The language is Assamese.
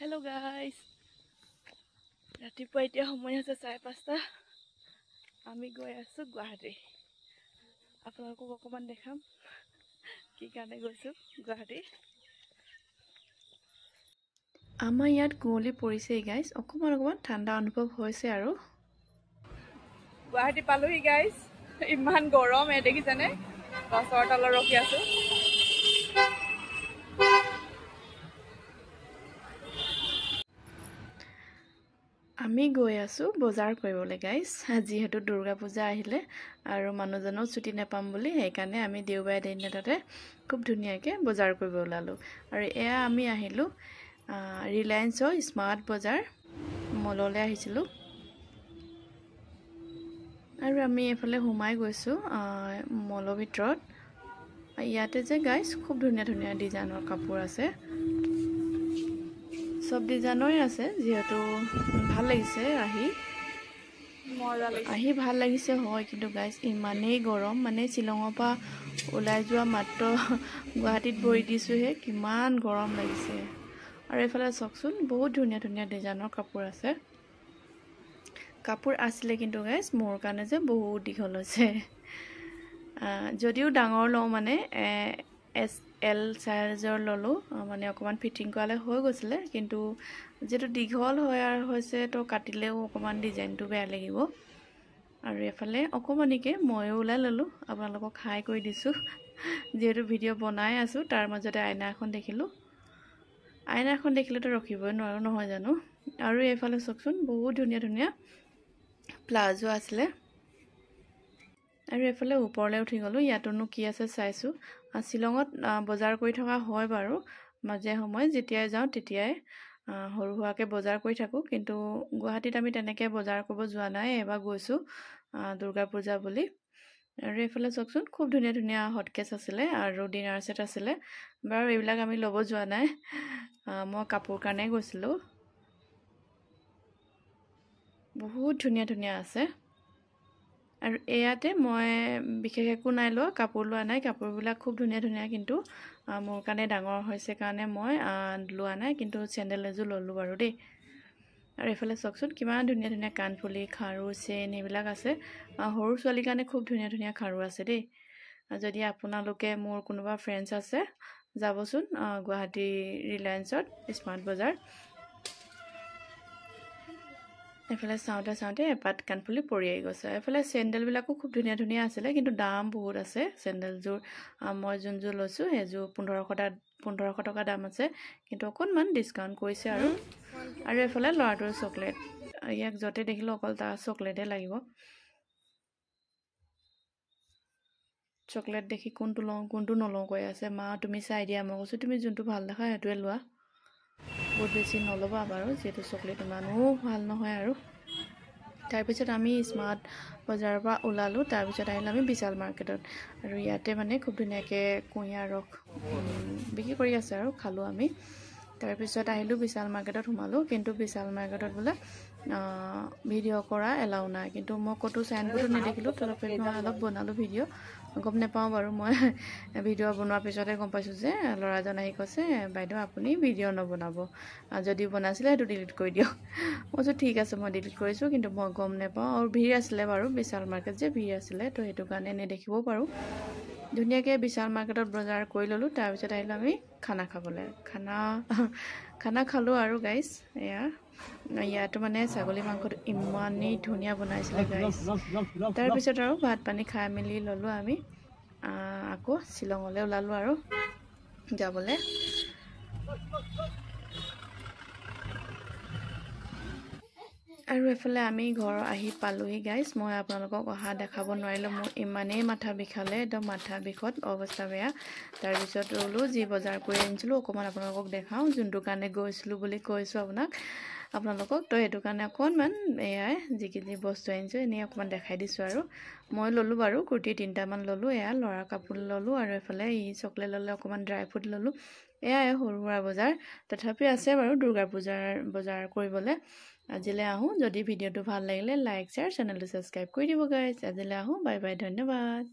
Hello guys. ৰাতিপুৱা এতিয়া সময় আছে 5:30 আমি গৈ আছো গুৱাহাটী আপোনালোকক অকমান দেখাম কি কাৰণে গৈছো গুৱাহাটী আমাৰ ইয়াত কুঁৱলী পৰিছে গাইস অকমান ঠাণ্ডা অনুভৱ হৈছে আৰু গুৱাহাটী পালোহি গাইস ইমান গৰম দেখিছানে গছৰ তলত ৰখি আছো আমি গৈ আছো বজাৰ কৰিবলৈ গাইস যিহেতু দুৰ্গা পূজা আহিলে আৰু মানুহজনক ছুটি নেপাম বুলি সেইকাৰণে আমি দেওবাৰে দিন এটাতে খুব ধুনীয়াকৈ বজাৰ কৰিব ওলালো আৰু এয়া আমি আহিলো ৰিলায়েন্সৰ স্মাৰ্ট বজাৰ মললৈ আহিছিলো আৰু আমি এফালে সোমাই গৈছো মলৰ ভিতৰত ইয়াতে যে গাইস খুব ধুনীয়া ধুনীয়া ডিজাইনৰ কাপোৰ আছে সব ডিজাইনৰে আছে যেহেতু ভাল লাগিছে আহি ভাল লাগিছে হয় কিন্তু গাইস ইমানেই গৰম মানে শিলঙৰ পৰা ওলাই যোৱা মাত্ৰ গুৱাহাটীত বহি দিছোহে কিমান গৰম লাগিছে আৰু এফালে চকচোন বহুত ধুনীয়া ধুনীয়া ডিজাইনৰ কাপোৰ আছে কাপোৰ আছিলে কিন্তু গাইস মোৰ কাৰণে যে বহুত দীঘল হৈছে যদিও ডাঙৰ লওঁ মানে এল সাইজৰ ললো মানে অকমান ফিটিং কৰালে হৈ গৈছিলে কিন্তু যেটো দীঘল হয় আৰু হৈছে তো কাটিলেও অকমান ডিজাইনটো বেয়া লাগিব আৰু এফালে অকমানিকে ময়ো ওলাই ললো আপোনালোকক হাই কৰি দিছো যেটো ভিডিও বনাই আছো তাৰ মাজতে আইনা এখন দেখিলে তো ৰখিবই নোৱাৰো নহয় জানো আৰু এফালে চকচোন বহুত ধুনীয়া ধুনীয়া প্লাজো আছিলে আৰু এফালে ওপৰলৈ উঠি গলো ইয়াতনো কি আছে চাইছো শিলঙত বজাৰ কৰি থকা হয় বাৰু মাজে সময় যেতিয়াই যাওঁ তেতিয়াই হৰু হোৱাকে বজাৰ কৰি থাকো কিন্তু গুৱাহাটীত আমি তেনেকে বজাৰ কৰিব যোৱা নাই এবাৰ গৈছো দুৰ্গা পূজা বুলি আৰু এফালে চকচোন খুব ধুনীয়া ধুনীয়া হটকেছ আছিলে আৰু ডিনাৰ সেট আছিলে বাৰু এইবিলাক আমি ল'ব যোৱা নাই মই কাপোৰ কাৰণে গৈছিলো বহুত ধুনীয়া ধুনীয়া আছে আৰু এয়াতে মই বিশেষ একো নাই লোৱা কাপোৰ লোৱা নাই কাপোৰবিলাক খুব ধুনীয়া ধুনীয়া কিন্তু মোৰ কাৰণে ডাঙৰ হৈছে কাৰণে মই লোৱা নাই কিন্তু চেন্ডেল এজোৰ ললো বাৰু দেই আৰু এফালে চকচোন কিমান ধুনীয়া ধুনীয়া কাণফুলি খাৰু চেন এইবিলাক আছে সৰু ছোৱালীৰ কাৰণে খুব ধুনীয়া ধুনীয়া খাৰু আছে দেই যদি আপোনালোকে মোৰ কোনোবা ফ্ৰেণ্ডছ আছে যাবচোন গুৱাহাটী ৰিলায়েন্সত স্মাৰ্ট বজাৰ এফালে চাওঁতে এপাত কাণফুলি পৰিয়ে গৈছে এফালে চেন্ডেল বিলাকো খুব ধুনীয়া ধুনীয়া আছিলে কিন্তু দাম বহুত আছে চেন্ডেলযোৰ মই যোনযোৰ লৈছো হেজোৰ 1500 টকা দাম আছে কিন্তু অকনমান ডিসকাউন্ট কৰিছে আৰু এফালে লৰাটোৰ চকলেট ইয়াক যতে দেখিলো অকল তাৰ চকলেটে লাগিব চকলেট দেখি কোনটো নলওঁ কৈ আছে মা তুমি চাই দিয়া মই কৈছো তুমি যোনটো ভাল দেখা হেতুৱে লোৱা বহুত বেছি নলবা বাৰু যেটো চকলেট ইমানো ভাল নহয় আৰু তাৰ পিছত আমি স্মাৰ্ট বজাৰৰ পৰা ওলালো তাৰ পিছত আহিলো আমি বিশাল মাৰ্কেটত আৰু ইয়াতে মানে খুব ধুনীয়াকে কুঁহিয়াৰ ৰস বিক্ৰী কৰি আছে আৰু খালো আমি তাৰ পিছত আহিলো বিশাল মাৰ্কেটত সোমালো কিন্তু বিশাল মাৰ্কেটত বোলে ভিডিও কৰা এলাউ নাই কিন্তু মই কতো সাইনবোৰ্ড নেদেখিলো তথাপি মই অলপ বনালো ভিডিও গম নেপাও বাৰু মই ভিডিও বনোৱাৰ পিছতে গম পাইছো যে লৰাজন আহি কৈছে বাইদেউ আপুনি ভিডিও নবনাব যদি বনাছিলে হেতু ডিলিট কৰি দিও মই ঠিক আছে মই ডিলিট কৰিছো কিন্তু মই গম নেপাও আৰু ভিৰ আছিলে বাৰু বিশাল মাৰ্কেট যে ভিৰ আছিলে তো হেতু কাৰণে নেদেখিব পাৰো ধুনীয়াকে বিশাল মাৰ্কেটত বজাৰ কৰি ললো তাৰ পিছত আহিলো আমি খানা খাবলৈ খানা খালো আৰু গাইস ইয়াতো মানে ছাগলী মাংসটো ইমানেই ধুনীয়া বনাইছিলে গাইস তাৰ পিছত আৰু ভাত পানী খাই মেলি ললো আমি আকৌ শিলঙলৈ ওলালো আৰু যাবলৈ আৰু এফালে আমি ঘৰ আহি পালোহি গাইস মই আপোনালোকক অহা দেখাব নোৱাৰিলো মোৰ ইমানেই মাথা বিষালে একদম মাথা বিষত অৱস্থা বেয়া তাৰ পিছত ৰলো যি বজাৰ কৰি আনিছিলো অকমান আপোনালোকক দেখাও যোনটো কাৰণে গৈছিলো বুলি কৈছো আপোনালোকক তো হেতু কাৰণে অকনমান এয়াই যিকিনি বস্তু আনিছো এনে অকমান দেখাই দিছো আৰু মই ললো বাৰু কুৰ্তি 3টা মান ললো এয়া লৰা কাপোৰ ললো আৰু এফালে চকলেট ললে অকমান ড্ৰাই ফ্ৰুট ললো এয়াই সৰুৰা বজাৰ তথাপি আছে বাৰু দুৰ্গা পূজাৰ বজাৰ কৰিবলৈ আজিলে আহো যদি ভিডিওটো ভাল লাগিলে লাইক শেয়াৰ চেনেলটো সাবস্ক্ৰাইব কৰি দিব গাইস আজিলে আহো বাই বাই ধন্যবাদ